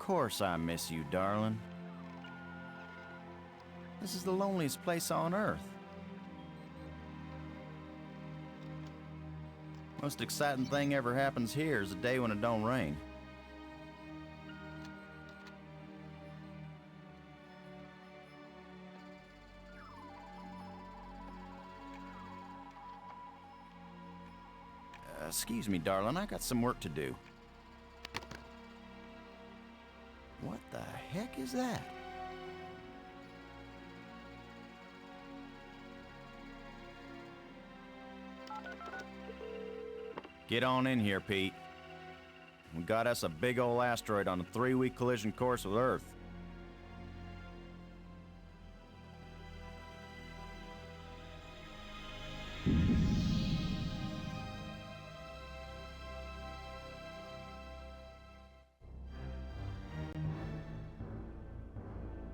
course I miss you, darling. This is the loneliest place on Earth. Most exciting thing ever happens here is the day when it don't rain. Excuse me, darling, I got some work to do. What the heck is that? Get on in here, Pete. We got us a big old asteroid on a 3-week collision course with Earth.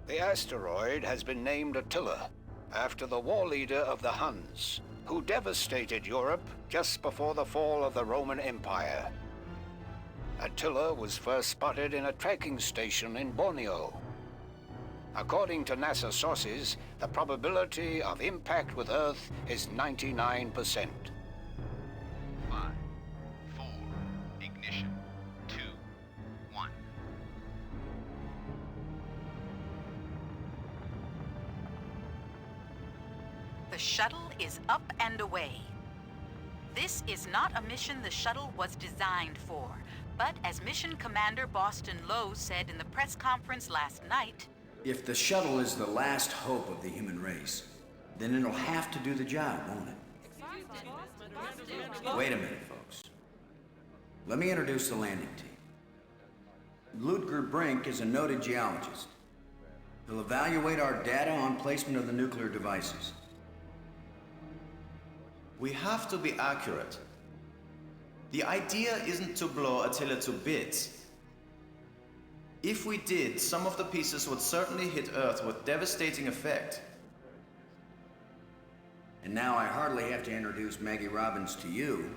The asteroid has been named Attila, after the war leader of the Huns, who devastated Europe just before the fall of the Roman Empire. Attila was first spotted in a tracking station in Borneo. According to NASA sources, the probability of impact with Earth is 99%. 5, 4, ignition, 2, 1. The shuttle is up and away. This is not a mission the shuttle was designed for, but as Mission Commander Boston Lowe said in the press conference last night, if the shuttle is the last hope of the human race, then it'll have to do the job, won't it? Wait a minute, folks. Let me introduce the landing team. Ludger Brink is a noted geologist. He'll evaluate our data on placement of the nuclear devices. We have to be accurate. The idea isn't to blow Attila to bits. If we did, some of the pieces would certainly hit Earth with devastating effect. And now I hardly have to introduce Maggie Robbins to you.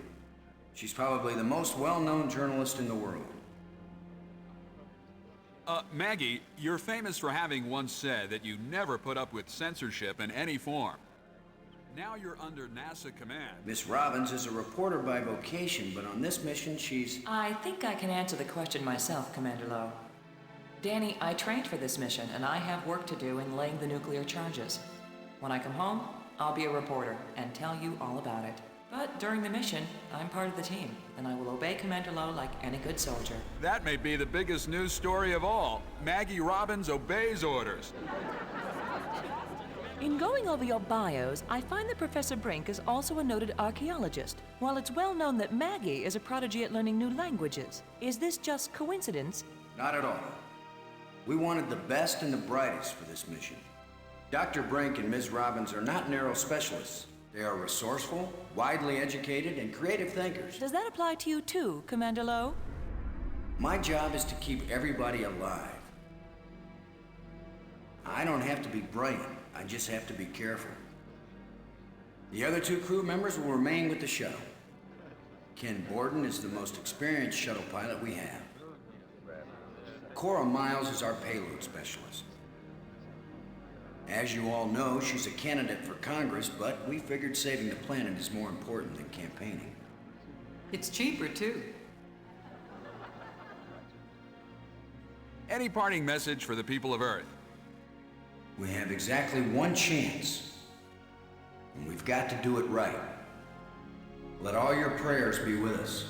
She's probably the most well-known journalist in the world. Maggie, you're famous for having once said that you never put up with censorship in any form. Now you're under NASA command. Miss Robbins is a reporter by vocation, but on this mission she's... I think I can answer the question myself, Commander Lowe. Danny, I trained for this mission, and I have work to do in laying the nuclear charges. When I come home, I'll be a reporter and tell you all about it. But during the mission, I'm part of the team, and I will obey Commander Lowe like any good soldier. That may be the biggest news story of all. Maggie Robbins obeys orders. In going over your bios, I find that Professor Brink is also a noted archaeologist, while it's well known that Maggie is a prodigy at learning new languages. Is this just coincidence? Not at all. We wanted the best and the brightest for this mission. Dr. Brink and Ms. Robbins are not narrow specialists. They are resourceful, widely educated, and creative thinkers. Does that apply to you too, Commander Lowe? My job is to keep everybody alive. I don't have to be brilliant. I just have to be careful. The other 2 crew members will remain with the shuttle. Ken Borden is the most experienced shuttle pilot we have. Cora Miles is our payload specialist. As you all know, she's a candidate for Congress, but we figured saving the planet is more important than campaigning. It's cheaper, too. Any parting message for the people of Earth? We have exactly 1 chance, and we've got to do it right. Let all your prayers be with us.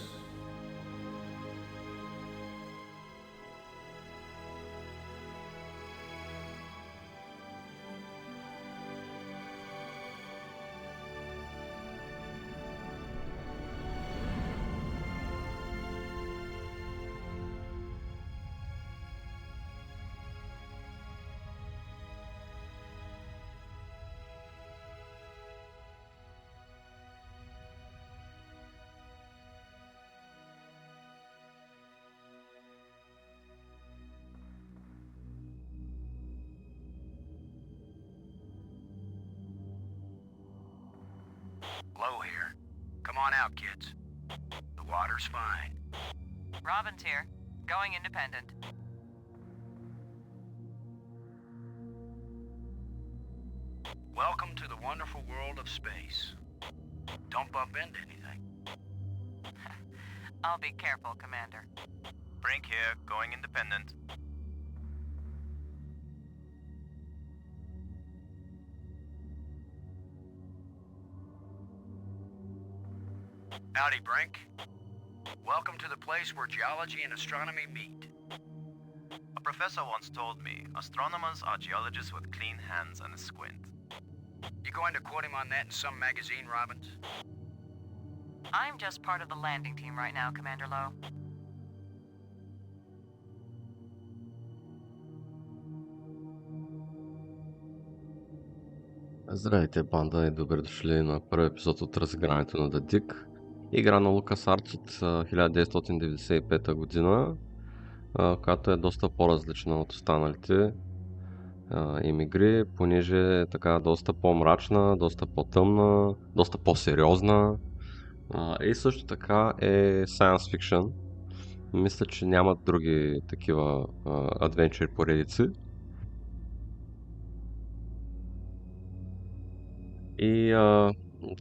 Low here. Come on out, kids. The water's fine. Robbins here. Going independent. Welcome to the wonderful world of space. Don't bump into anything. I'll be careful, Commander. Brink here, going independent. Howdy, Brink. Welcome to the place where geology and astronomy meet. A professor once told me, astronomers are geologists with clean hands and a squint. You going to quote him on that in some magazine, Robbins? I'm just part of the landing team right now, Commander Lowe. Здравейте, банда, и добре дошли на първи епизод от разигрането на The Dig. Игра на LucasArts от 1995 година, която е доста по-различна от останалите им игри, понеже е така доста по-мрачна, доста по-тъмна, доста по-сериозна и също така е science fiction. Мисля, че нямат други такива адвенчър поредици. И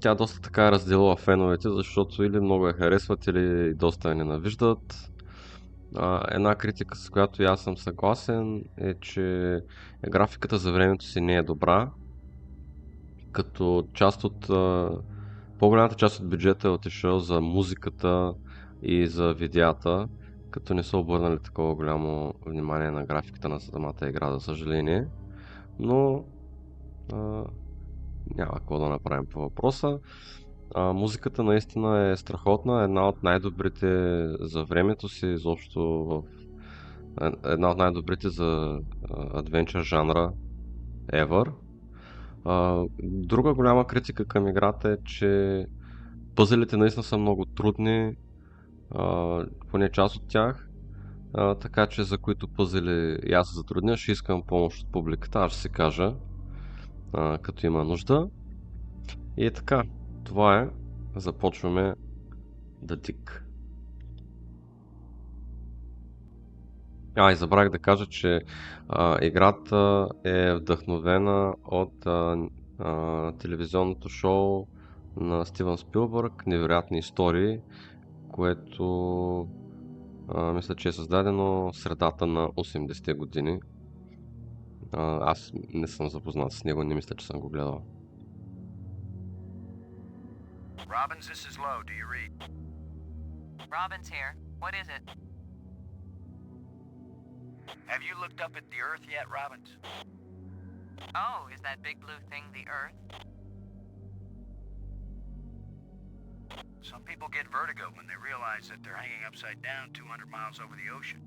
тя доста така е разделила феновете, защото или много я харесват, или доста я ненавиждат. Една критика, с която и аз съм съгласен, е, че графиката за времето си не е добра, като по-голямата част от бюджета е отишъл за музиката и за видеята, като не са обърнали такова голямо внимание на графиката на самата игра, за съжаление. Но няма какво да направим по въпроса. Музиката наистина е страхотна, една от най-добрите за времето си, изобщо една от най-добрите за адвенчър жанра ever. Друга голяма критика към играта е, че пъзелите наистина са много трудни, поне част от тях, така че за които пъзели и аз се затрудня, ще искам помощ от публиката, аз ще си кажа, като има нужда. И така, това е. Започваме The Dig. И забравих да кажа, че играта е вдъхновена от телевизионното шоу на Стивън Спилбърг, Невероятни истории, което мисля, че е създадено в средата на 80-те години. Аз не съм запознат с него, не мисля, че съм го гледал. Robbins, this is Lowe. Do you read? Robin's here. What is it? Have you looked up at the Earth yet, Robbins? Oh, is that big blue thing the Earth? Some people get vertigo when they realize that they're hanging upside down 200 miles over the ocean.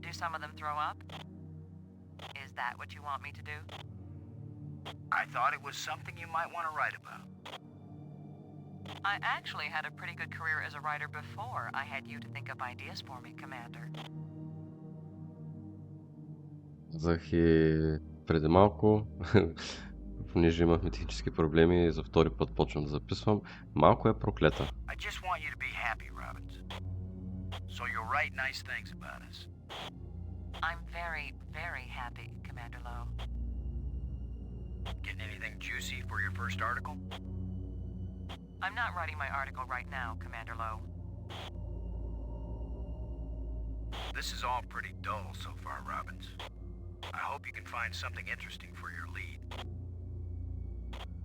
Do some of them throw up? Is that what you want me to do? I thought it was something you might want to write about. I actually had a pretty good career as a writer before I had you to think up ideas for me, Commander. Казах и преди малко, понеже имахме технически проблеми и за втори път почвам да записвам, малко е проклета. I just want you to be happy, Robbins. So you'll write nice things about us. I'm very, very happy, Commander Lowe. Getting anything juicy for your first article? I'm not writing my article right now, Commander Lowe. This is all pretty dull so far, Robbins. I hope you can find something interesting for your lead.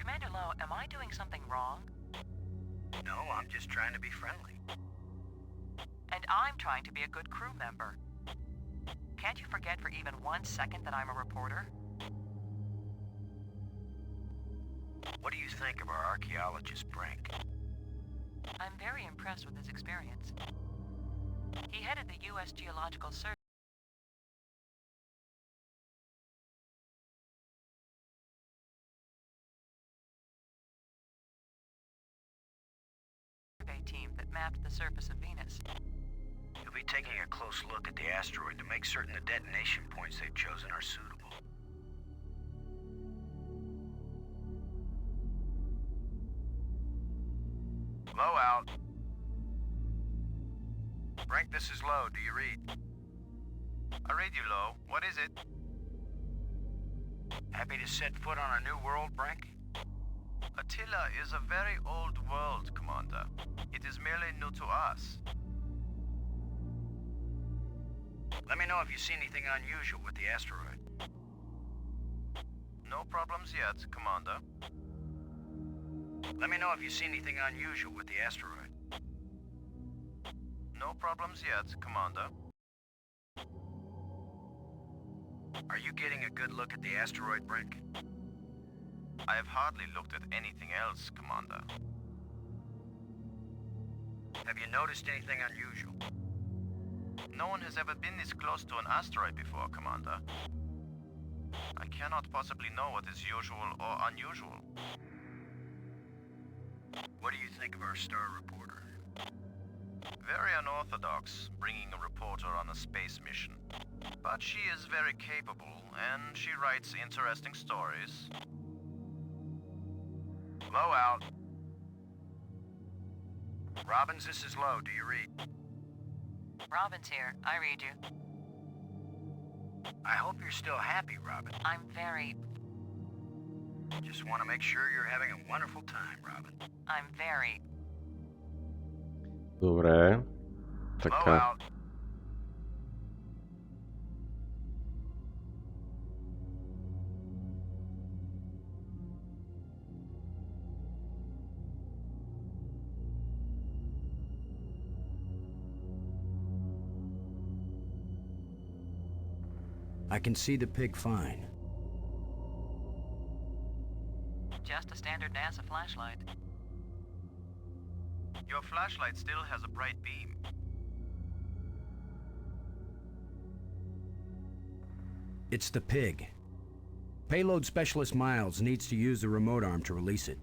Commander Lowe, am I doing something wrong? No, I'm just trying to be friendly. And I'm trying to be a good crew member. Can't you forget for even 1 second that I'm a reporter? What do you think of our archaeologist, Brink? I'm very impressed with his experience. He headed the U.S. Geological Survey team that mapped the surface of Venus. You'll be taking a close look at the asteroid to make certain the detonation points they've chosen are suitable. Low out. Brink, this is Lowe. Do you read? I read you, Lowe. What is it? Happy to set foot on a new world, Brink? Attila is a very old world, Commander. It is merely new to us. Let me know if you see anything unusual with the asteroid. No problems yet, Commander. Let me know if you see anything unusual with the asteroid. No problems yet, Commander. Are you getting a good look at the asteroid, Brink? I have hardly looked at anything else, Commander. Have you noticed anything unusual? No one has ever been this close to an asteroid before, Commander. I cannot possibly know what is usual or unusual. What do you think of our star reporter? Very unorthodox, bringing a reporter on a space mission. But she is very capable, and she writes interesting stories. Low out. Robbins, this is Low. Do you read? Robin's here. I read you. I hope you're still happy, Robin. I'm very... Just want to make sure you're having a wonderful time, Robin. I'm very... Добре. Low Така. out. I can see the pig fine. Just a standard NASA flashlight. Your flashlight still has a bright beam. It's the pig. Payload Specialist Miles needs to use the remote arm to release it.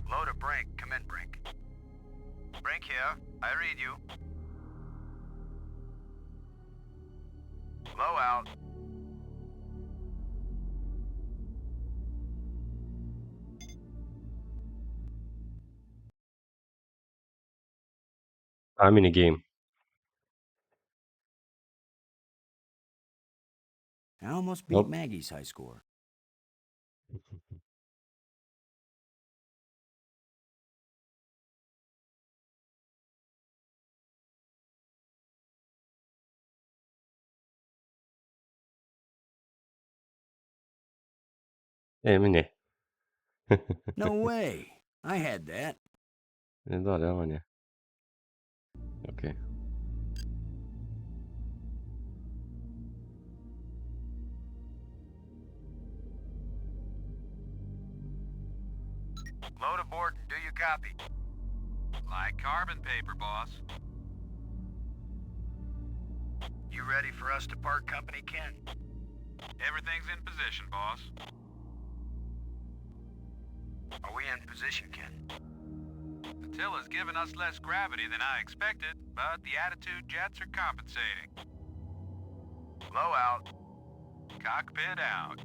Low to Brink. Come in, Brink. Brink here. I read you. Low out. Minigame. I almost beat Nope. Maggie's high score. Не. No way! I had that. Едва ли, ама не. Окей. Low to Borden. Do you copy? Like carbon paper, boss. You ready for us to part company, Ken? Everything's in position, boss. Are we in position, Ken? Attila's given us less gravity than I expected, but the attitude jets are compensating. Low out. Cockpit out.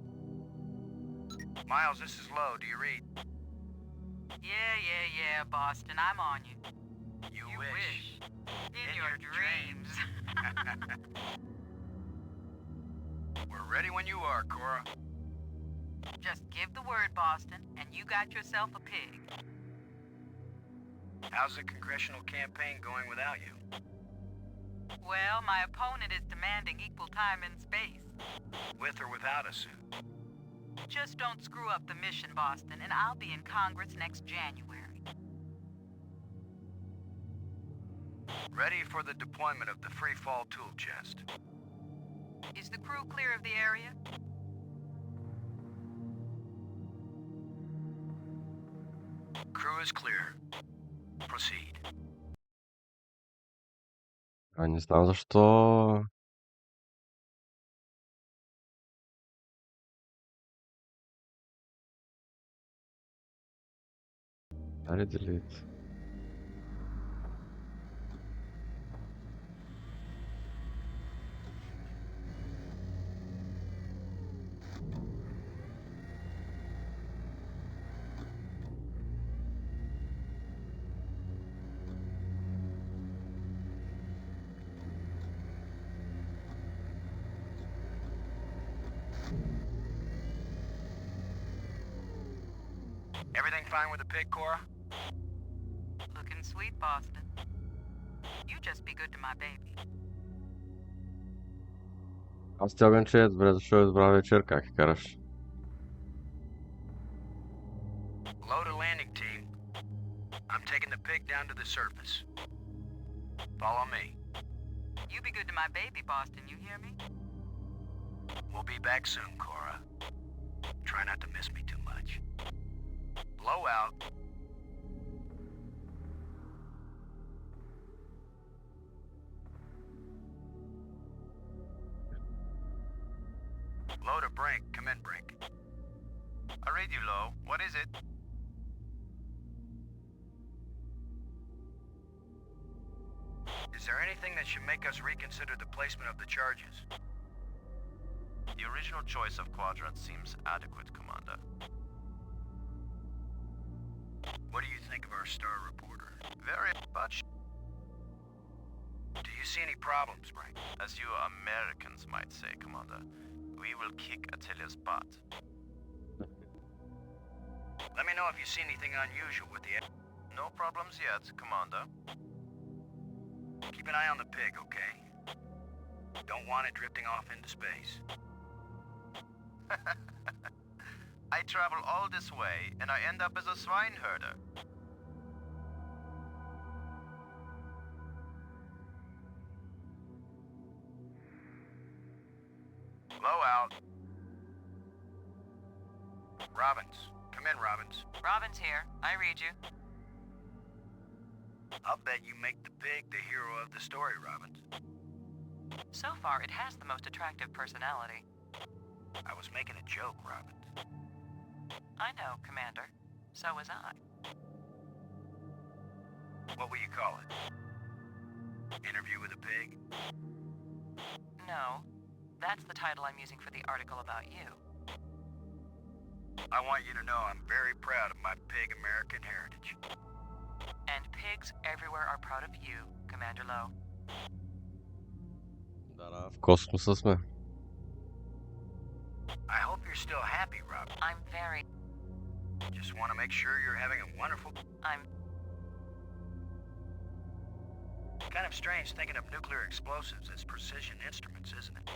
Miles, this is Low. Do you read? Yeah, Boston, I'm on you. You wish. In your dreams. We're ready when you are, Cora. Just give the word, Boston, and you got yourself a pig. How's the congressional campaign going without you? Well, my opponent is demanding equal time in space. With or without a suit? Just don't screw up the mission, Boston, and I'll be in Congress next January. Ready for the deployment of the free fall tool chest. Is the crew clear of the area? Crew is clear. Proceed. Не знам защо... Дали delete? Everything fine with the pig, Cora? Looking sweet, Boston. You just be good to my baby. Аз тягам, че е добре, защо е добра вечер, как я караш? Load a landing team. I'm taking the pig down to the surface. Follow me. You be good to my baby, Boston, you hear me? We'll be back soon, Cora. Try not to miss me too much. Blow out. Load a Brink. Come in, Brink. I read you, Low. What is it? Is there anything that should make us reconsider the placement of the charges? The original choice of quadrant seems adequate, Commander. What do you think of our star reporter? Very much. Do you see any problems, Brink? As you Americans might say, Commander, we will kick Attila's butt. Let me know if you see anything unusual with the... No problems yet, Commander. Keep an eye on the pig, okay? Don't want it drifting off into space. I travel all this way, and I end up as a swine herder. Blow out. Robbins. Come in, Robbins. Robin's here. I read you. I'll bet you make the pig the hero of the story, Robbins. So far, it has the most attractive personality. I was making a joke, Robbins. I know, Commander. So was I. What will you call it? Interview with a pig? No. That's the title I'm using for the article about you. I want you to know I'm very proud of my pig American heritage. And pigs everywhere are proud of you, Commander Lowe. Да, в космоса сме. I hope you're still happy, Rob. I'm very... Just want to make sure you're having a wonderful... I'm... Kind of strange thinking of nuclear explosives as precision instruments, isn't it?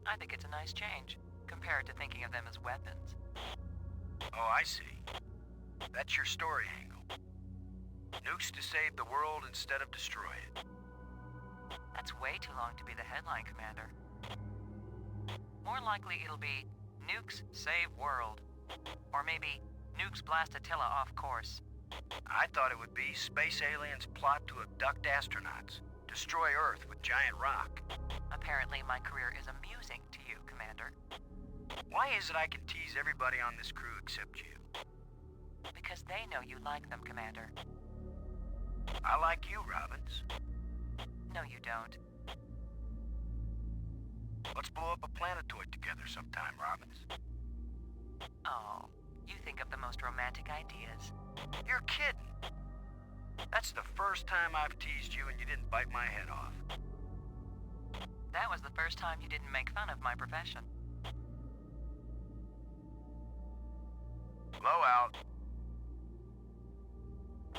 I think it's a nice change, compared to thinking of them as weapons. Oh, I see. That's your story angle. Nukes to save the world instead of destroy it. That's way too long to be the headline, Commander. More likely it'll be Nukes Save World. Or maybe Nukes Blast Attila off course. I thought it would be space aliens plot to abduct astronauts, destroy Earth with giant rock. Apparently my career is amusing to you, Commander. Why is it I can tease everybody on this crew except you? Because they know you like them, Commander. I like you, Robbins. No, you don't. Let's blow up a planetoid together sometime, Robbins. Oh, you think of the most romantic ideas. You're kidding. That's the first time I've teased you and you didn't bite my head off. That was the first time you didn't make fun of my profession. Low out.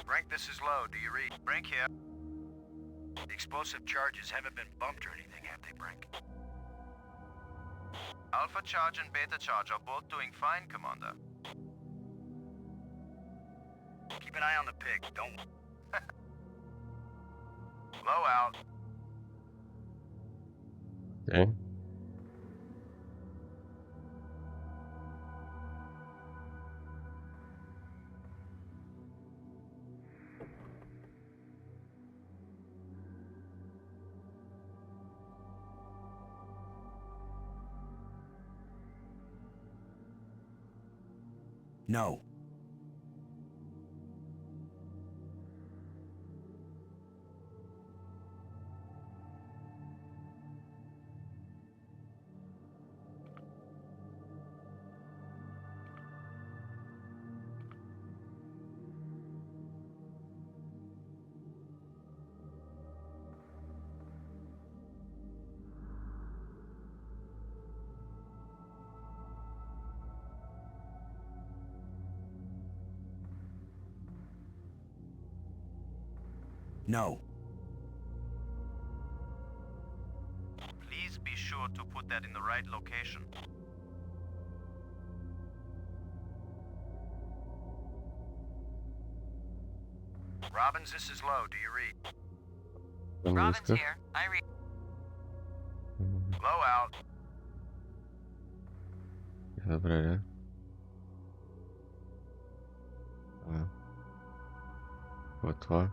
Brink, this is Low. Do you read? Brink here. The explosive charges haven't been bumped or anything, have they, Brink? Alpha charge and beta charge are both doing fine, Commander. Keep an eye on the pig. Don't... Blow out. Okay. No. No. Please be sure to put that in the right location. Robbins, this is Lowe. Do you read? Да не Robin's исках. here. I read. Lowe out. Добре, да. Какво е това?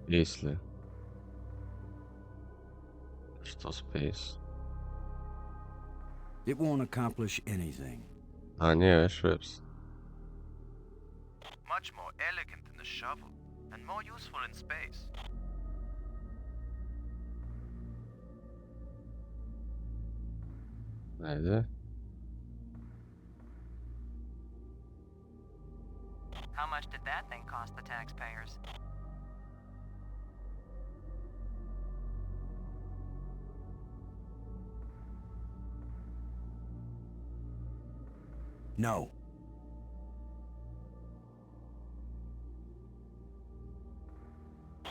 Space ли? Що Space? It won't accomplish anything. Не, Швепс. Much more elegant than the shovel, and more useful in space. Айде. How much did that thing cost the taxpayers? No.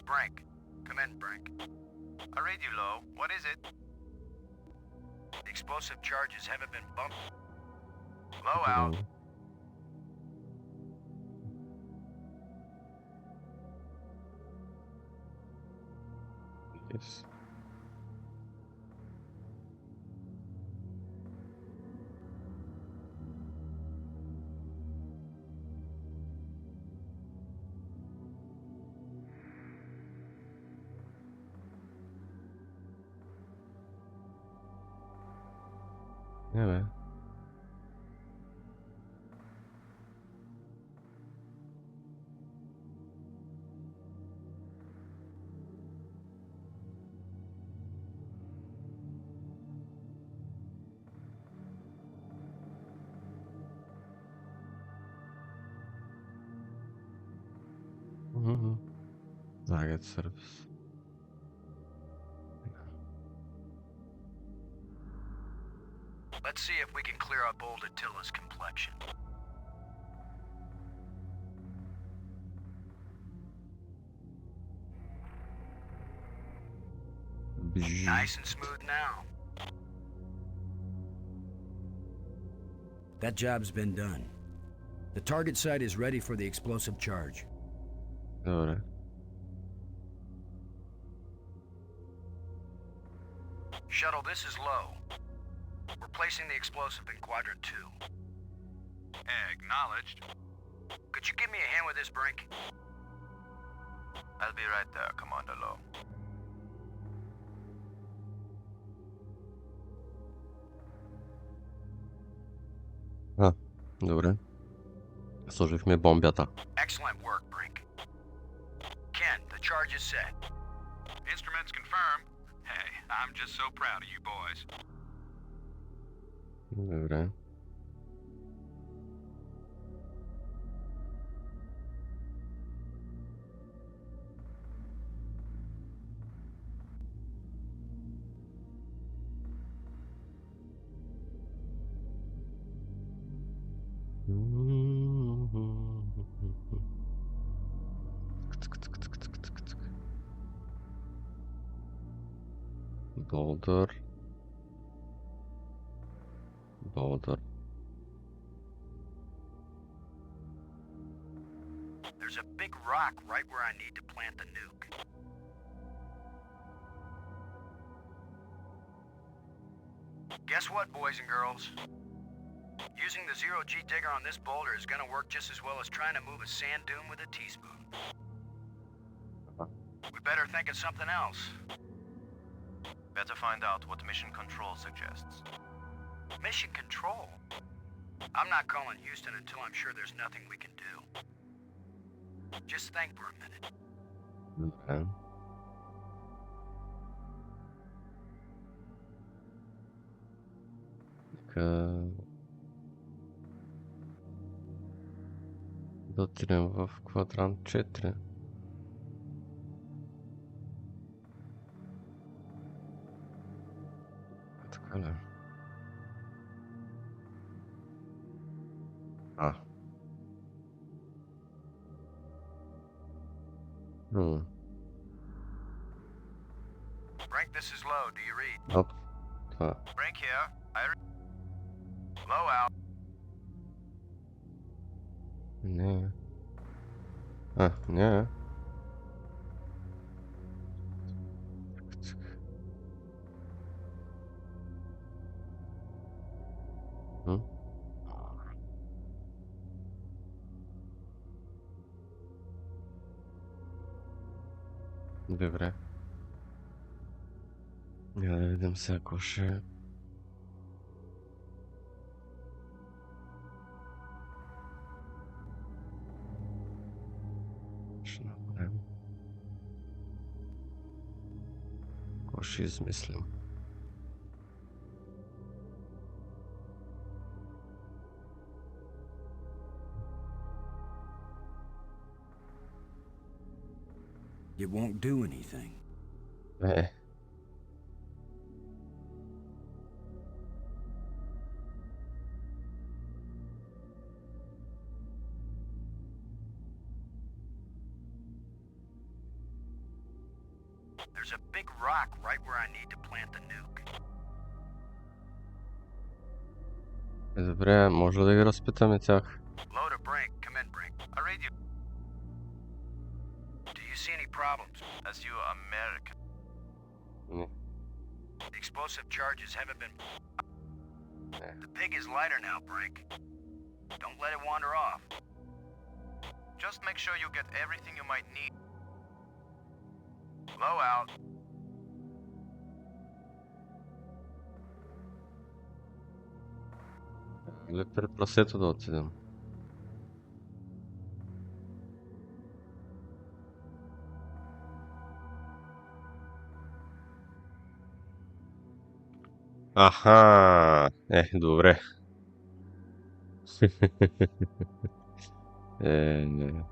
Brink. Come in, Brink. I read you, Lowe. What is it? The explosive charges haven't been bumped. Lowe out. Yes. Не, бе. Target service. Let's see if we can clear up old Attila's complexion. Nice and smooth now. That job's been done. The target site is ready for the explosive charge. Добре. Shuttle, this is Lowe. We're placing the explosive in Quadrant 2. Acknowledged. Could you give me a hand with this, Brink? I'll be right there, Commander Lowe. Добре. Сложихме бомбята. Excellent work, Brink. Ken, the charge is set. Instruments confirmed. Hey, I'm just so proud of you boys. Добре. Boulder. There's a big rock right where I need to plant the nuke. Guess what, boys and girls? Using the zero-G digger on this boulder is gonna work just as well as trying to move a sand dune with a teaspoon. We better think of something else. Better find out what Mission Control suggests. Mission Control? I'm not calling Houston until I'm sure there's nothing we can do. Just think for a minute. Добре. Нека да отидем в квадрант 4. Така ли? А. Хм. Brink, this is Low. Do you read? Оп. Това. Brink here. I read. Low out. Не. А, не. Хм. Добре. Я да видим сега какво ще... Ще направим. Какво ще измислим? It won't do anything. There's a big rock right where I need to plant the nuke. Добре, може да ги разпитаме тях. Low to Brink. Come in, Brink. I read you. Do you see any problems? As you American. Не. The explosive charges haven't been... The pig is lighter now, Brink. Don't let it wander off. Just make sure you get everything you might need. Low out. Или пред прасето да отидем. Аха! Добре. Не.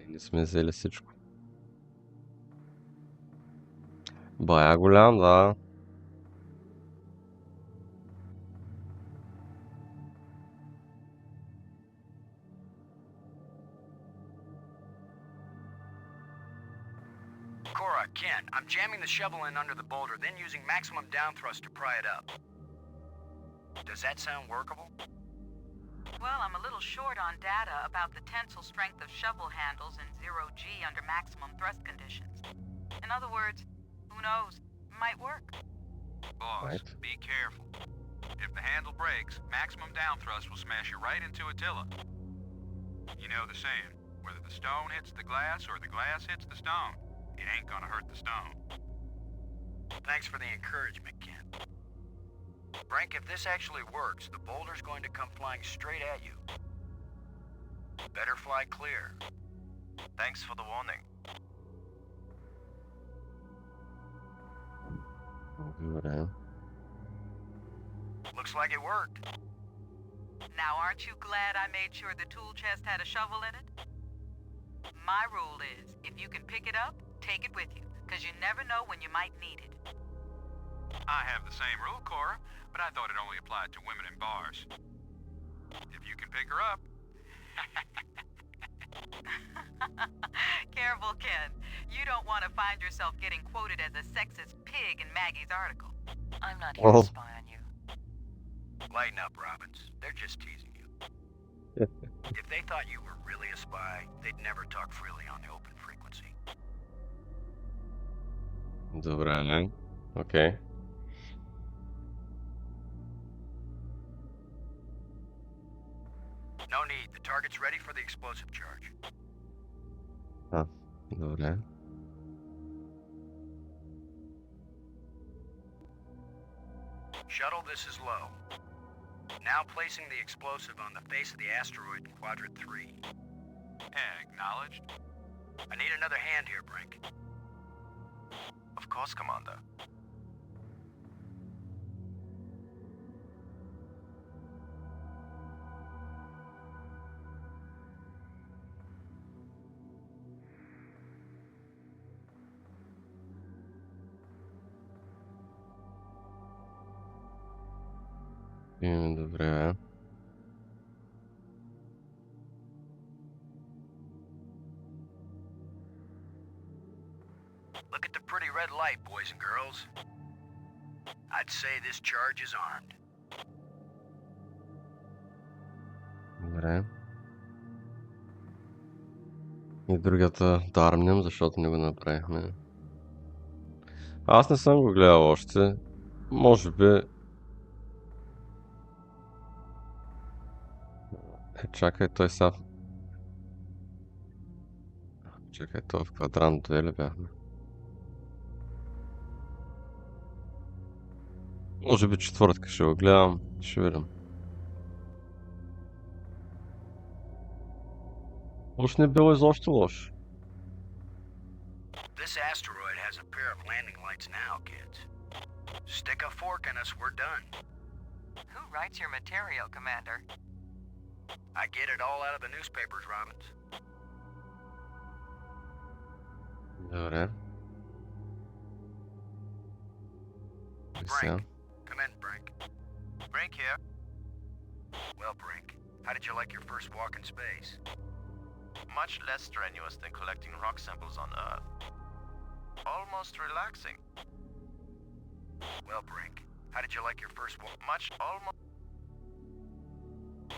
Не сме взели всичко. Бая голям, да. Cora, Ken, I'm jamming the shovel in under the boulder, then using maximum down thrust to pry it up. Does that sound workable? Well, I'm a little short on data about the tensile strength of shovel handles in 0G under maximum thrust conditions. In other words, who knows? Might work. Boss, Right. be careful. If the handle breaks, maximum down thrust will smash you right into Attila. You know the saying, whether the stone hits the glass or the glass hits the stone, it ain't gonna hurt the stone. Thanks for the encouragement, Ken. Brink, if this actually works, the boulder's going to come flying straight at you. Better fly clear. Thanks for the warning. Добре. Looks like it worked. Now, aren't you glad I made sure the tool chest had a shovel in it? My rule is, if you can pick it up, take it with you, because you never know when you might need it. I have the same rule, Cora, but I thought it only applied to women in bars. If you can pick her up... Careful, Ken. You don't want to find yourself getting quoted as a sexist pig in Maggie's article. I'm not here to spy on you. Lighten up, Robbins. They're just teasing you. If they thought you were really a spy, they'd never talk freely on the open frequency. Добре, не? Окей. No need. The target's ready for the explosive charge. Добре. Shuttle, this is Low. Now placing the explosive on the face of the asteroid in Quadrant 3. Acknowledged. I need another hand here, Brink. Of course, Commander. Добре. Look at the pretty red light, boys and girls. I'd say this charge is armed. Добре. И другата да армнем, защото не го направихме. Аз не съм го гледал още. Може би... чакай, той са... Чакай, той в квадрант 2 ли бяхме? Може би четвъртка ще го гледам. Ще видим. Уж не било изобщо лошо. This asteroid has a pair of landing lights now, kids. Stick a fork in us, we're done. Who writes your material, Commander? I get it all out of the newspapers, Robbins. Добре. Brink. Come in, Brink. Brink here. Well, Brink, how did you like your first walk in space? Much less strenuous than collecting rock samples on Earth. Almost relaxing. Well, Brink, how did you like your first walk? Almost.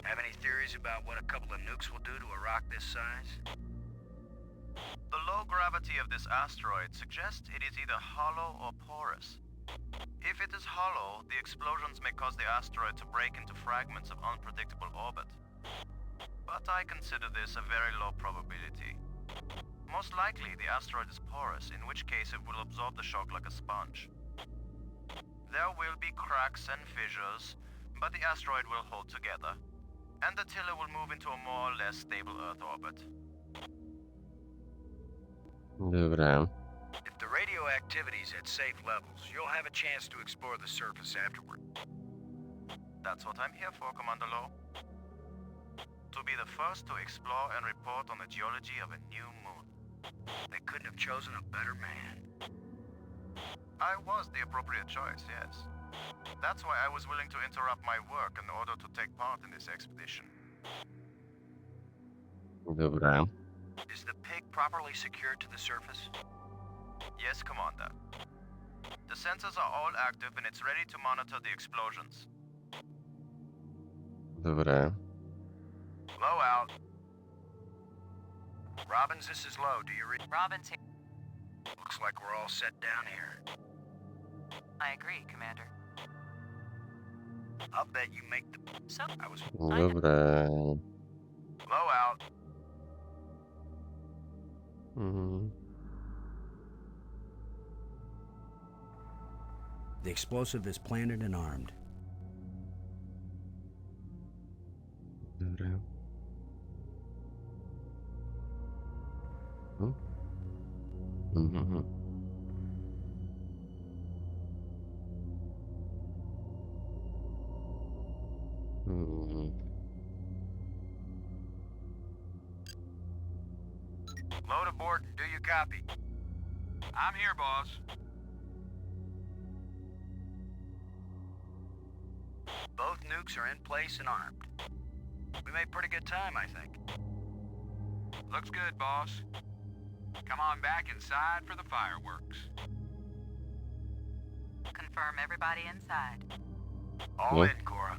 Have any theories about what a couple of nukes will do to a rock this size? The low gravity of this asteroid suggests it is either hollow or porous. If it is hollow, the explosions may cause the asteroid to break into fragments of unpredictable orbit. But I consider this a very low probability. Most likely, the asteroid is porous, in which case it will absorb the shock like a sponge. There will be cracks and fissures, but the asteroid will hold together, and the tiller will move into a more or less stable Earth orbit. Добре. If the radioactivity is at safe levels, you'll have a chance to explore the surface afterward. That's what I'm here for, Commander Lowe. To be the first to explore and report on the geology of a new moon. They couldn't have chosen a better man. I was the appropriate choice, yes. That's why I was willing to interrupt my work in order to take part in this expedition. Добре. Is the pig properly secured to the surface? Yes, Commander. The sensors are all active and it's ready to monitor the explosions. Добре. Low out. Robbins, this is Low. Do you read? Robbins here. Looks like we're all set down here. I agree, Commander. I'll bet you make the... So, I was... Добре. Low out. The explosive is planted and armed. Добре. Load aboard and do you copy? I'm here, boss. Both nukes are in place and armed. We made pretty good time, I think. Looks good, boss. Come on back inside for the fireworks. Confirm everybody inside. All What? in, Cora.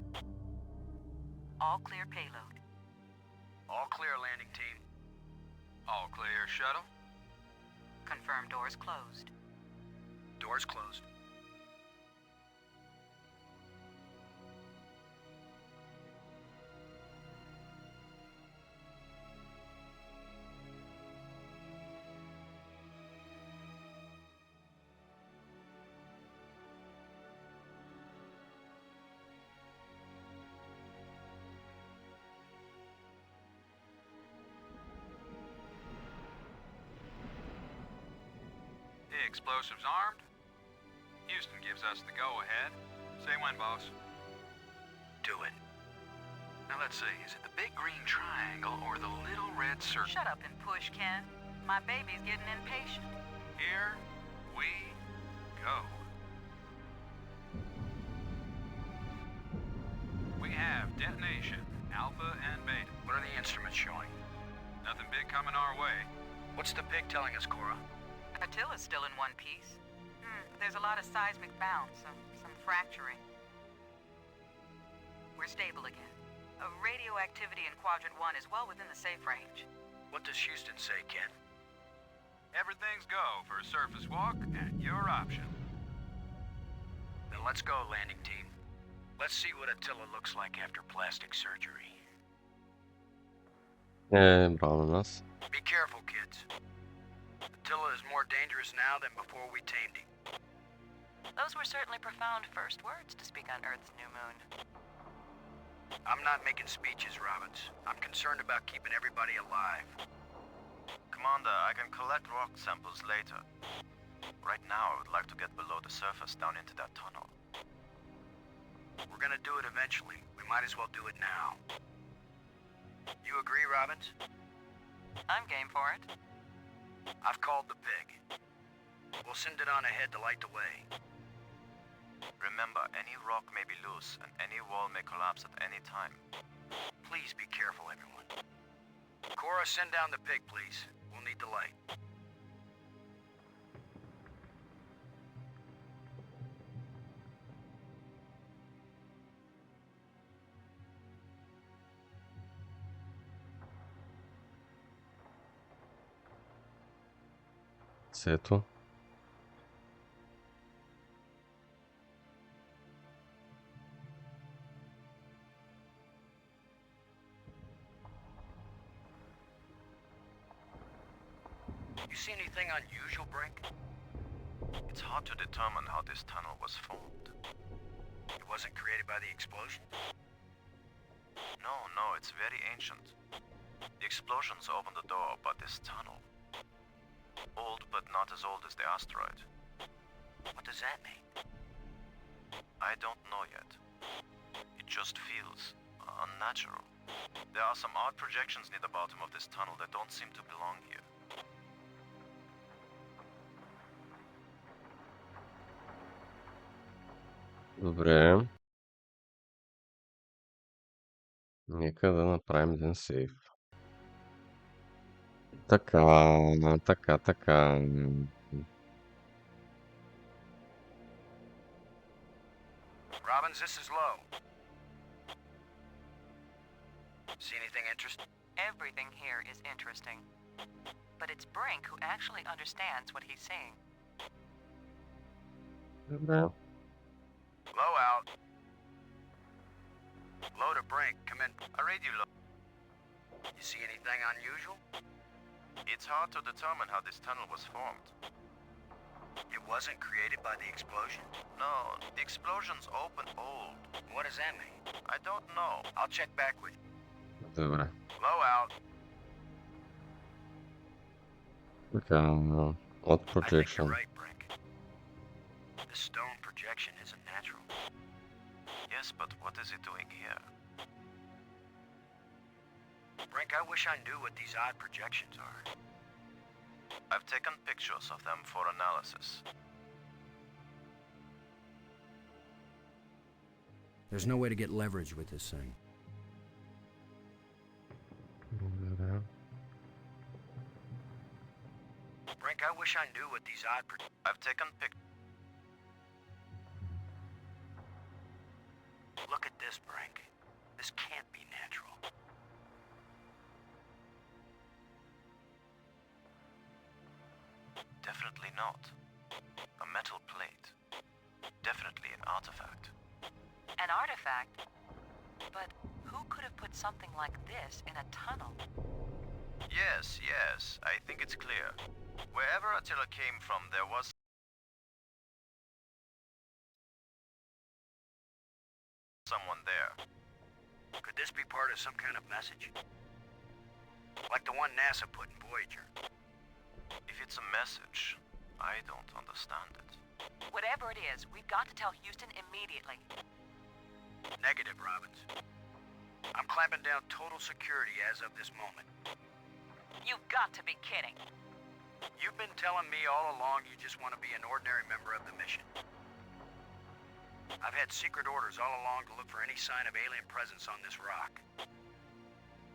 All clear payload. All clear, landing team. All clear, shuttle. Confirm doors closed. Doors closed. The explosives armed. Houston gives us the go-ahead. Say when, boss. Do it. Now let's see, is it the big green triangle or the little red circle? Shut up and push, Ken. My baby's getting impatient. Here we go. What are the instruments showing? Nothing big coming our way. What's the pig telling us, Cora? Attila's still in one piece. There's a lot of seismic bounce, some fracturing. We're stable again. Radioactivity in Quadrant 1 is well within the safe range. What does Houston say, Ken? Everything's go for a surface walk at your option. Then let's go, landing team. Let's see what Attila looks like after plastic surgery. Bravo na nas. Be careful, kids. Attila is more dangerous now than before we tamed him. Those were certainly profound first words to speak on Earth's new moon. I'm not making speeches, Robbins. I'm concerned about keeping everybody alive. Commander, I can collect rock samples later. Right now, I would like to get below the surface down into that tunnel. We're gonna do it eventually. We might as well do it now. You agree, Robbins? I'm game for it. I've called the pig. We'll send it on ahead to light the way. Remember, any rock may be loose, and any wall may collapse at any time. Please be careful, everyone. Cora, send down the pig, please. We'll need the light. Сето. You see anything unusual, Brink? It's hard to determine how this tunnel was formed. It wasn't created by the explosion? No, it's very ancient. The explosions opened the door, but this tunnel... Old, but not as old as the asteroid. What does that mean? I don't know yet. It just feels unnatural. There are some odd projections near the bottom of this tunnel that don't seem to belong here. Добре. Нека да направим един сейф. Така. Robbins, this is Low. See anything interesting? Everything here is interesting. But it's Brink who actually understands what he's saying. Добре. Low out. Low to Brink, come in. I read you, Low. You see anything unusual? It's hard to determine how this tunnel was formed. It wasn't created by the explosion? No, the explosions opened old. What does that mean? I don't know. I'll check back with you. Добре. Low out. Така. От I think projection. you're right, Brink. The stone projection isn't natural. Yes, but what is it doing here? Brink, I wish I knew what these odd projections are. I've taken pictures of them for analysis. There's no way to get leverage with this thing. Добре. Brink, I wish I knew what these odd I've taken pictures. Look at this, Brink. This can't be natural. Definitely not. A metal plate. Definitely an artifact. An artifact? But who could have put something like this in a tunnel? Yes, I think it's clear. Wherever Attila came from, there was someone there. Could this be part of some kind of message? Like the one NASA put in Voyager? If it's a message, I don't understand it. Whatever it is, we've got to tell Houston immediately. Negative, Robbins. I'm clamping down total security as of this moment. You've got to be kidding. You've been telling me all along you just want to be an ordinary member of the mission. I've had secret orders all along to look for any sign of alien presence on this rock.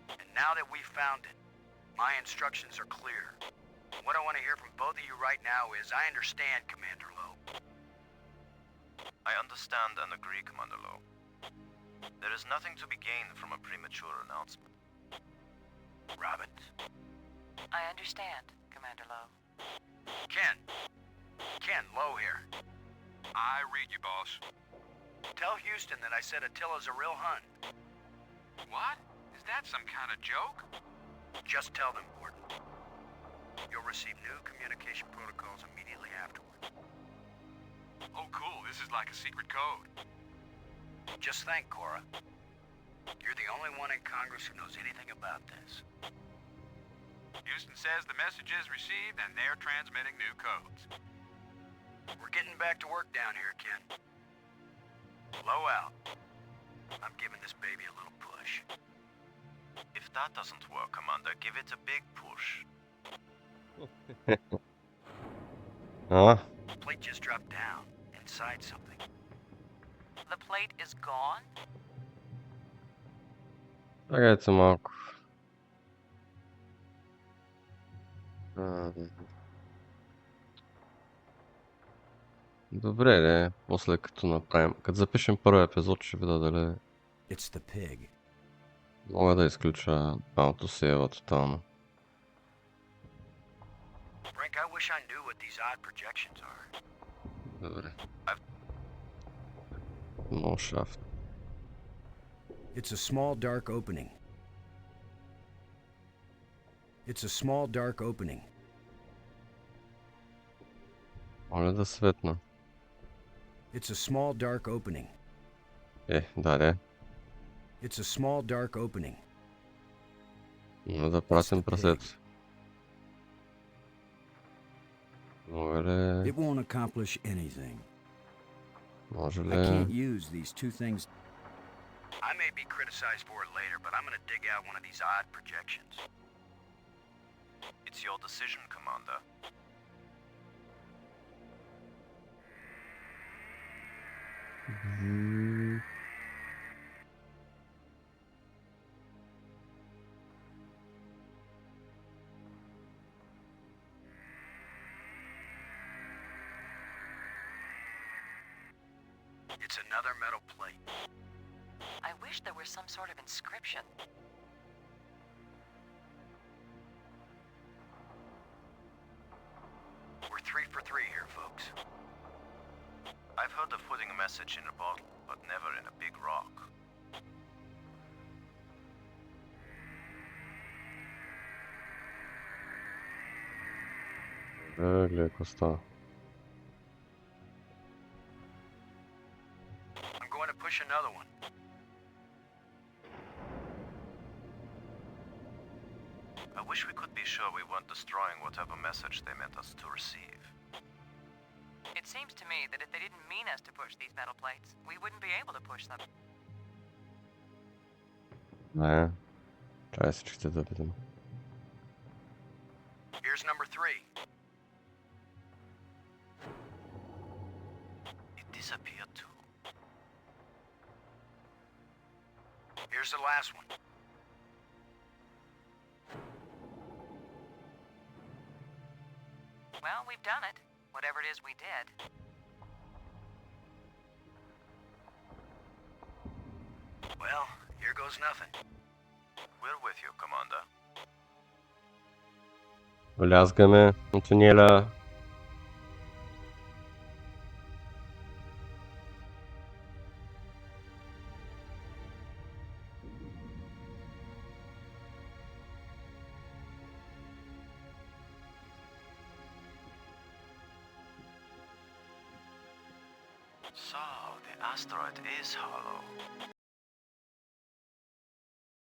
And Now that we've found it, my instructions are clear. What I want to hear from both of you right now is, I understand, Commander Lowe. I understand and agree, Commander Lowe. There is nothing to be gained from a premature announcement. Robert? I understand, Commander Lowe. Ken, Lowe here. I read you, boss. Tell Houston that I said Attila's a real Hun. What? Is that some kind of joke? Just tell them, Gordon. You'll receive new communication protocols immediately afterwards. Oh, cool. This is like a secret code. Just think, Cora. You're the only one in Congress who knows anything about this. Houston says the message is received and they're transmitting new codes. We're getting back to work down here, Ken. Lowe out. I'm giving this baby a little push. If that doesn't work, Commander, give it a big push. The plate just dropped down, inside something. The plate is gone? Чакайте малко. Добре, де. После като направим. Като запишем първи епизод, ще видя дали It's the pig. мога да изключа аутосейва тотално. Brink, I wish I knew what these odd projections are. Добре. No shaft. It's a small dark opening. It's a small dark opening. Моля да светна. It's a small dark opening. Да, де. It's a small dark opening. Но да пратим прасето. Мога ли... It won't accomplish anything. Може I ли... can't use these two things. I may be criticized for it later, but I'm gonna dig out one of these odd projections. It's your decision, Commander. It's another metal plate. I wish there was some sort of inscription. We're 3 for 3 here, folks. I've heard of putting a message in a bottle, but never in a big rock. Леко става. I'm going to push another one. I wish we could be sure we weren't destroying whatever message they meant us to receive. It seems to me that if they didn't mean us to push these metal plates, we wouldn't be able to push them. Не. Чай всичките да видим. Here's number 3. It disappeared too. Here's the last one. Well, we've done it. Whatever it is we did. Well, here goes nothing. We're with you, Commander. Лязгаме на тунеля. So, the asteroid is hollow.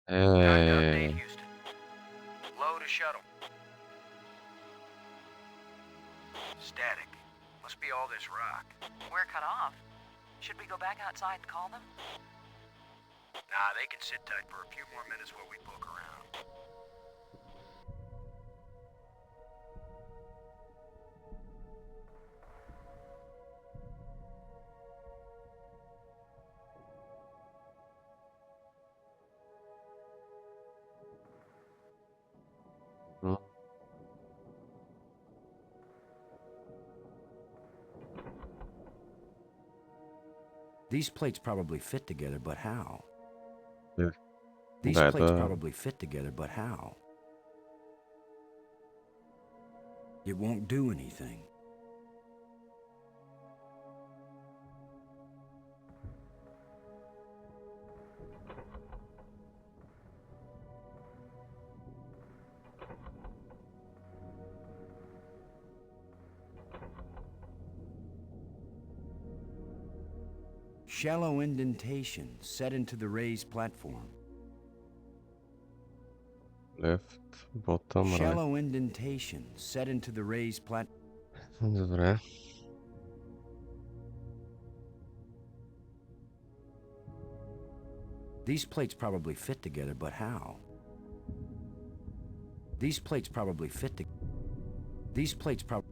Hey. Houston. Low to shuttle. Static. Must be all this rock. We're cut off. Should we go back outside and call them? Nah, they can sit tight for a few more minutes while we poke around. These plates probably fit together, but how? Yeah. These Да, plates это... probably fit together, but how? It won't do anything. Shallow indentation set into the raised platform. Left, bottom, right. Shallow indentation set into the raised platform. Добре. These plates probably fit together, but how? These plates probably fit together. These plates probably...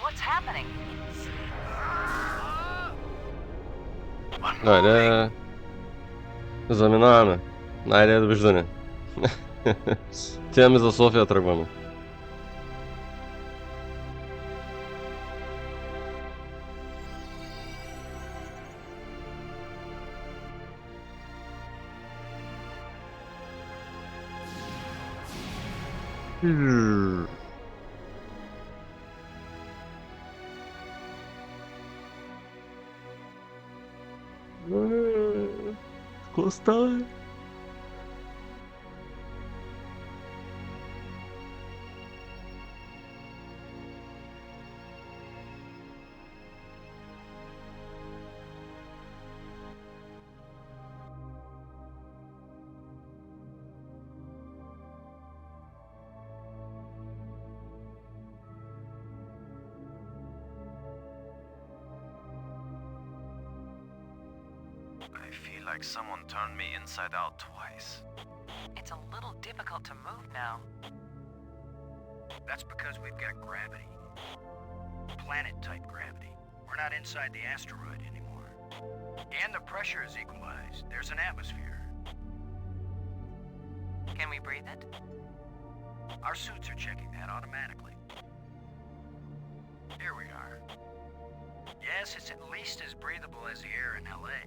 What's happening? Добре. Заминаваме. Найде, довиждане. Отиваме за София, тръгваме. Какво става? I feel like someone turned me inside out twice. It's a little difficult to move now. That's because we've got gravity. Planet-type gravity. We're not inside the asteroid anymore. And the pressure is equalized. There's an atmosphere. Can we breathe it? Our suits are checking that automatically. Here we are. Yes, it's at least as breathable as the air in LA.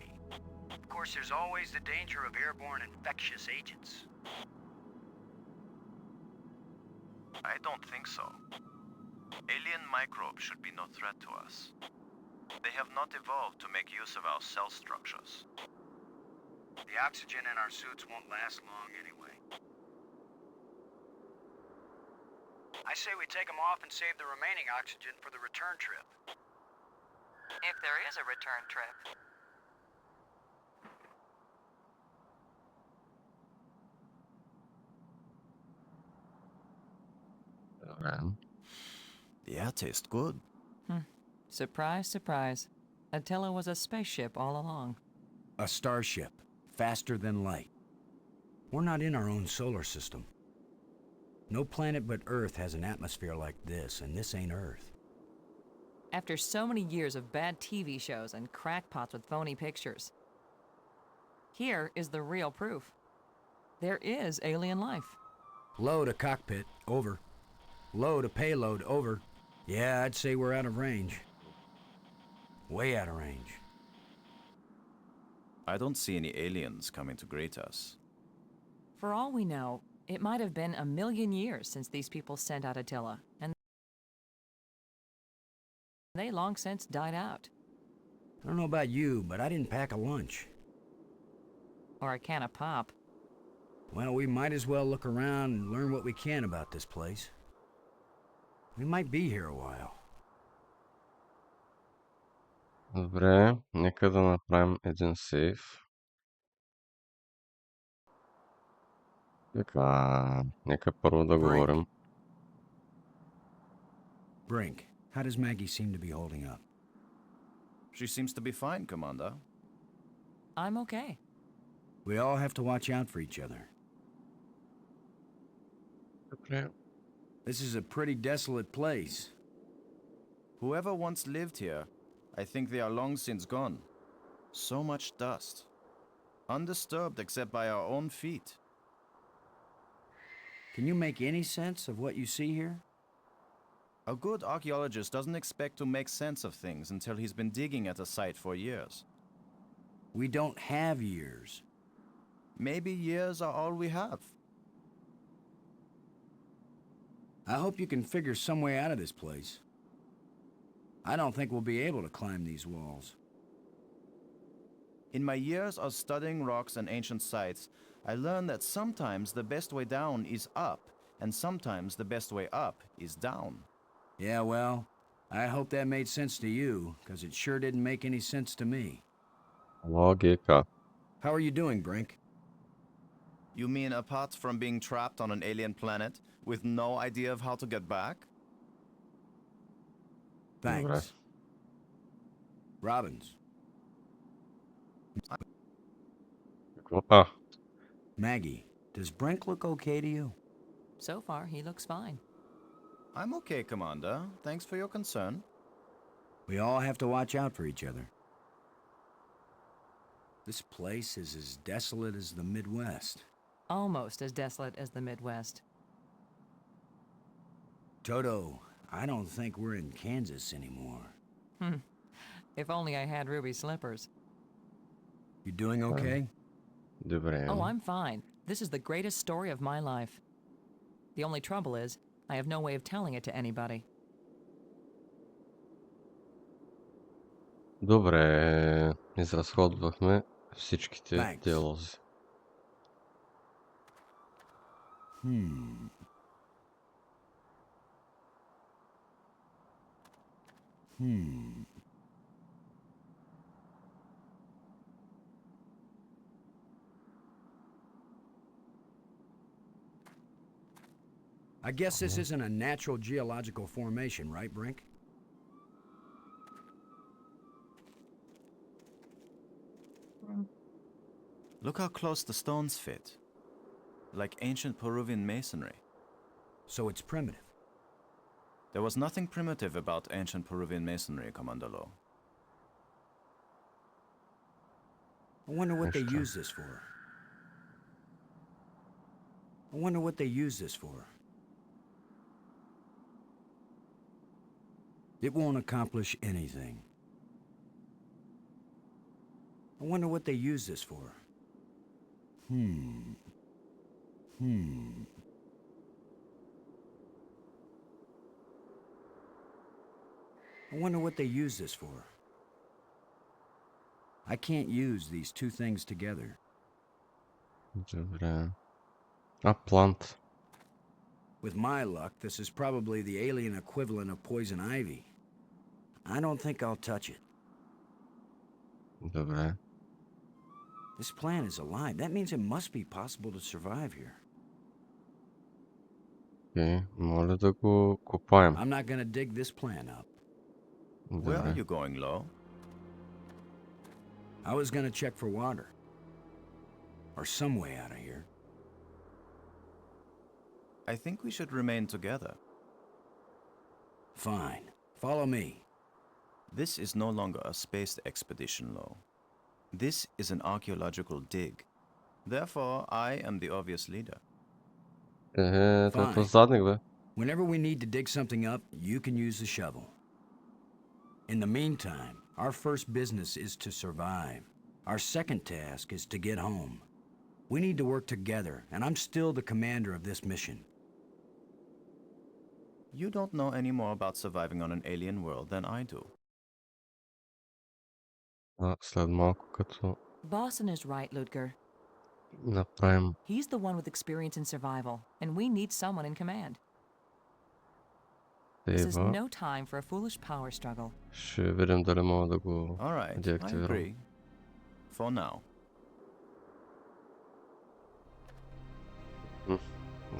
Of course, there's always the danger of airborne infectious agents. I don't think so. Alien microbes should be no threat to us. They have not evolved to make use of our cell structures. The oxygen in our suits won't last long anyway. I say we take them off and save the remaining oxygen for the return trip. If there is a return trip. The air tastes good. Surprise, surprise. Attila was a spaceship all along. A starship, faster than light. We're not in our own solar system. No planet but Earth has an atmosphere like this, and this ain't Earth. After so many years of bad TV shows and crackpots with phony pictures, here is the real proof. There is alien life. Load a cockpit, over. Load a payload, over. Yeah, I'd say we're out of range. Way out of range. I don't see any aliens coming to greet us. For all we know, it might have been 1,000,000 years since these people sent out Attila, and they long since died out. I don't know about you, but I didn't pack a lunch. Or a can of pop. Well, we might as well look around and learn what we can about this place. We might be here a while. Добре, нека да направим един сейф. Така, нека първо да говорим. Brink, how does Maggie seem to be holding up? She seems to be fine, Commander. I'm okay. We all have to watch out for each other. Добре. This is a pretty desolate place. Whoever once lived here, I think they are long since gone. So much dust. Undisturbed except by our own feet. Can you make any sense of what you see here? A good archaeologist doesn't expect to make sense of things until he's been digging at a site for years. We don't have years. Maybe years are all we have. I hope you can figure some way out of this place. I don't think we'll be able to climb these walls. In my years of studying rocks and ancient sites, I learned that sometimes the best way down is up, and sometimes the best way up is down. Yeah, well, I hope that made sense to you, because it sure didn't make any sense to me. Логика. How are you doing, Brink? You mean apart from being trapped on an alien planet with no idea of how to get back? Thanks. Добре. Robbins, Какво? Maggie, does Brink look okay to you? So far, he looks fine. I'm okay, Commander. Thanks for your concern. We all have to watch out for each other. This place is as desolate as the Midwest. Almost as desolate as the Midwest. Toto, I don't think we're in Kansas anymore. If only I had ruby slippers. You doing okay? Добре. Oh, I'm fine. This is the greatest story of my life. The only trouble is, I have no way of telling it to anybody. Добре. Изразходвахме всичките Thanks. диалози. I guess this isn't a natural geological formation, right, Brink? Look how close the stones fit. Like ancient Peruvian masonry. So it's primitive. There was nothing primitive about ancient Peruvian masonry, Commander Lowe. I wonder what they Extra. use this for. I wonder what they use this for. It won't accomplish anything. I wonder what they use this for. I wonder what they use this for. I can't use these two things together. Добре. Plant. With my luck, this is probably the alien equivalent of poison ivy. I don't think I'll touch it. Добре. This plant is alive. That means it must be possible to survive here. Окей. Моля да го копаем. I'm not gonna dig this plant up. Where are Добре. you going, Lowe? I was gonna check for water. Or some way out of here. I think we should remain together. Fine. Follow me. This is no longer a space expedition, Lowe. This is an archaeological dig. Therefore, I am the obvious leader. Той е задник, бе. Whenever we need to dig something up, you can use the shovel. In the meantime, our first business is to survive. Our second task is to get home. We need to work together, and I'm still the commander of this mission. You don't know any more about surviving on an alien world than I do. След малко като Boston is right, Ludger. направим He's the one with experience in survival, and we need someone in command. This is сейва, no time for a foolish power struggle. ще видим дали мога да го All right, I деактивирам. agree. For now.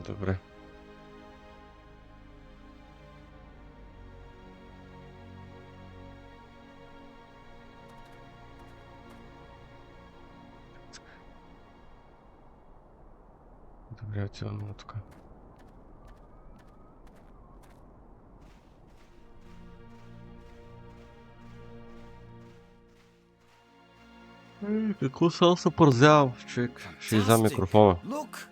Добре. Добре, отиваме от тук. Какво само се пързява, човек? Ще иззам микрофона. Look!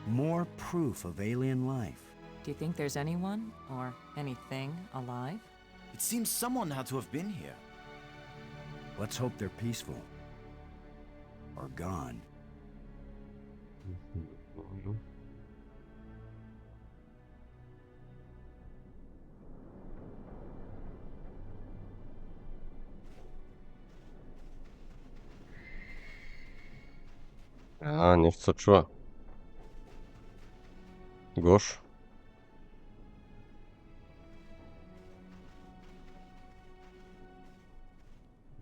More proof of alien life. Do you think there's anyone or anything alive? It seems someone had to have been here. Let's hope they're peaceful. Or gone. Нещо се чува. Гош.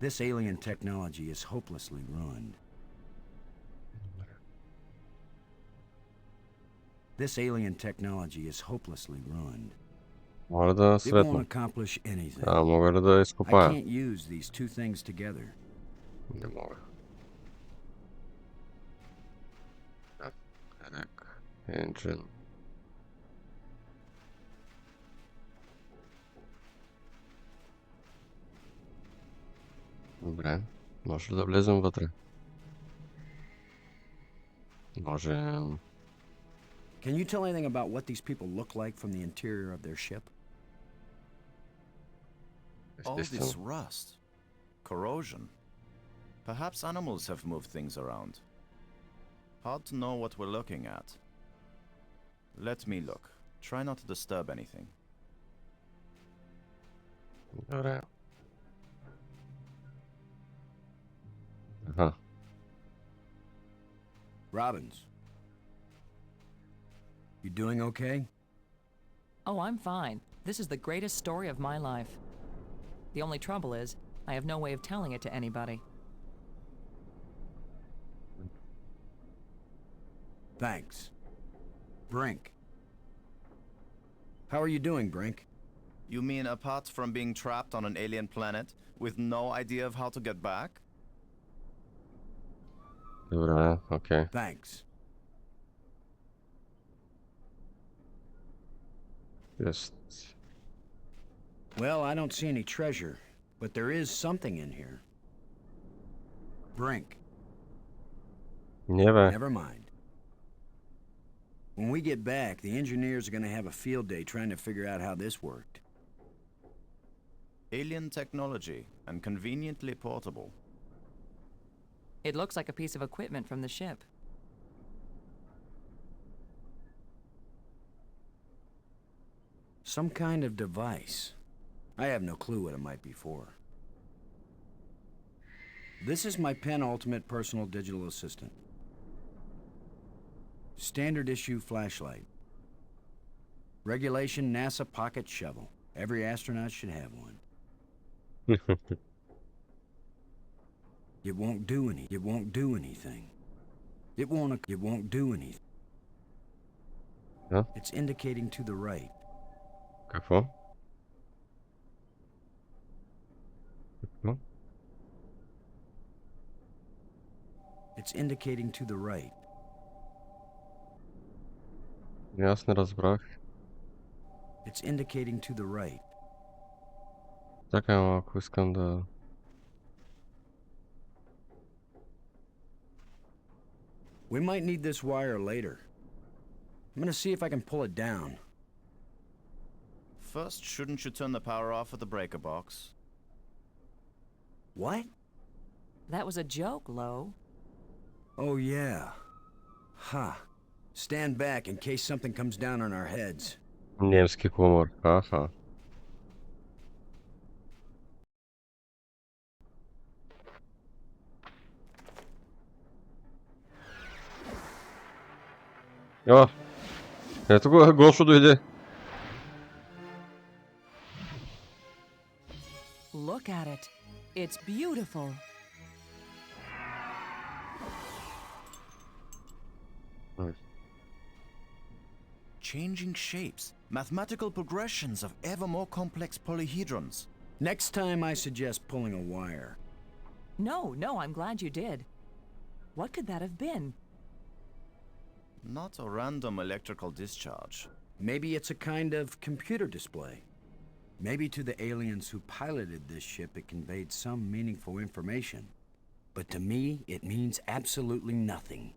This alien technology is hopelessly ruined. This alien technology is hopelessly ruined. Моля да It won't светна. accomplish anything. Мога ли да I изкопая? can't use these two things together. Не мога. Рек. Engine. Добре. Може ли да влезем вътре? Може... Can you tell anything about what these people look like from the interior of their ship? All this Естествено. rust. Corrosion. Perhaps animals have moved things around. Hard to know what we're looking at. Let me look. Try not to disturb anything. Добре. Аха. Robbins. You doing okay? Oh, I'm fine. This is the greatest story of my life. The only trouble is, I have no way of telling it to anybody. Thanks. Brink. How are you doing, Brink? You mean apart from being trapped on an alien planet with no idea of how to get back? Добре, окей. Thanks. Yes. Well, I don't see any treasure, but there is something in here. Brink. Не бе. Never mind. When we get back, the engineers are going to have a field day trying to figure out how this worked. Alien technology and conveniently portable. It looks like a piece of equipment from the ship. Some kind of device. I have no clue what it might be for. This is my penultimate personal digital assistant. Standard issue flashlight. Regulation NASA pocket shovel. Every astronaut should have one. It won't do anything. It won't do anything. It won't do anything. Huh? It's indicating to the right. Какво? Какво? It's indicating to the right. Аз не разбрах. It's indicating to the right. Чакай малко, искам да... We might need this wire later. I'm gonna see if I can pull it down. First, shouldn't you turn the power off at the breaker box? What? That was a joke, Lo. Oh yeah. Ha. Stand back in case something comes down on our heads. Немски хумор. Аха. О! Ето го, Гошо дойде. Look at it. It's beautiful. Changing shapes, mathematical progressions of ever more complex polyhedrons. Next time I suggest pulling a wire. No, I'm glad you did. What could that have been? Not a random electrical discharge. Maybe it's a kind of computer display. Maybe to the aliens who piloted this ship it conveyed some meaningful information. But to me, it means absolutely nothing.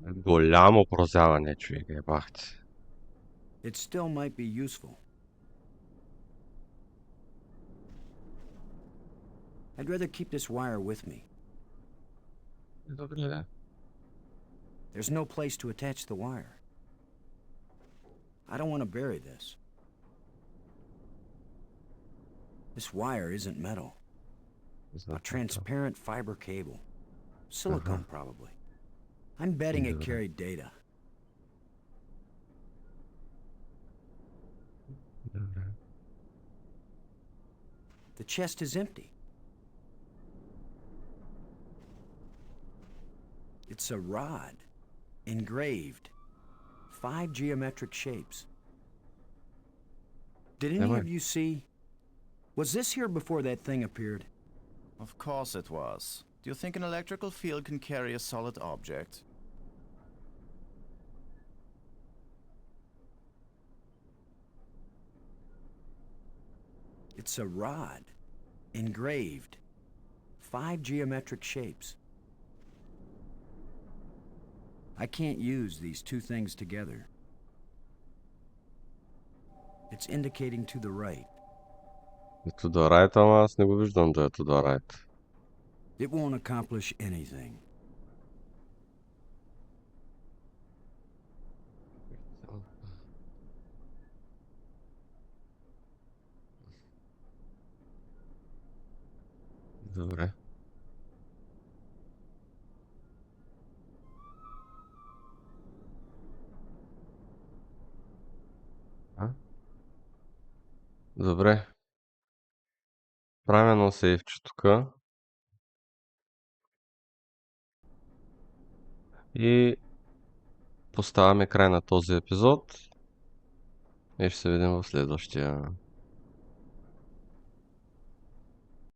Голямо прозяване, човек, ебахте. It still might be useful. I'd rather keep this wire with me. Добре, да. There's no place to attach the wire. I don't want to bury this. This wire isn't metal. A transparent fiber cable. Silicone, probably. I'm betting it carried data. The chest is empty. It's a rod, engraved, 5 geometric shapes. Did any of you see? Was this here before that thing appeared? Of course it was. Do you think an electrical field can carry a solid object? It's a rod, engraved, 5 geometric shapes. I can't use these two things together. It's indicating to the right. To the right, ама аз не го виждам да е to the right. It won't accomplish anything. Добре. Добре. Правя едно сейвче тук. И поставяме край на този епизод. И ще се видим в следващия.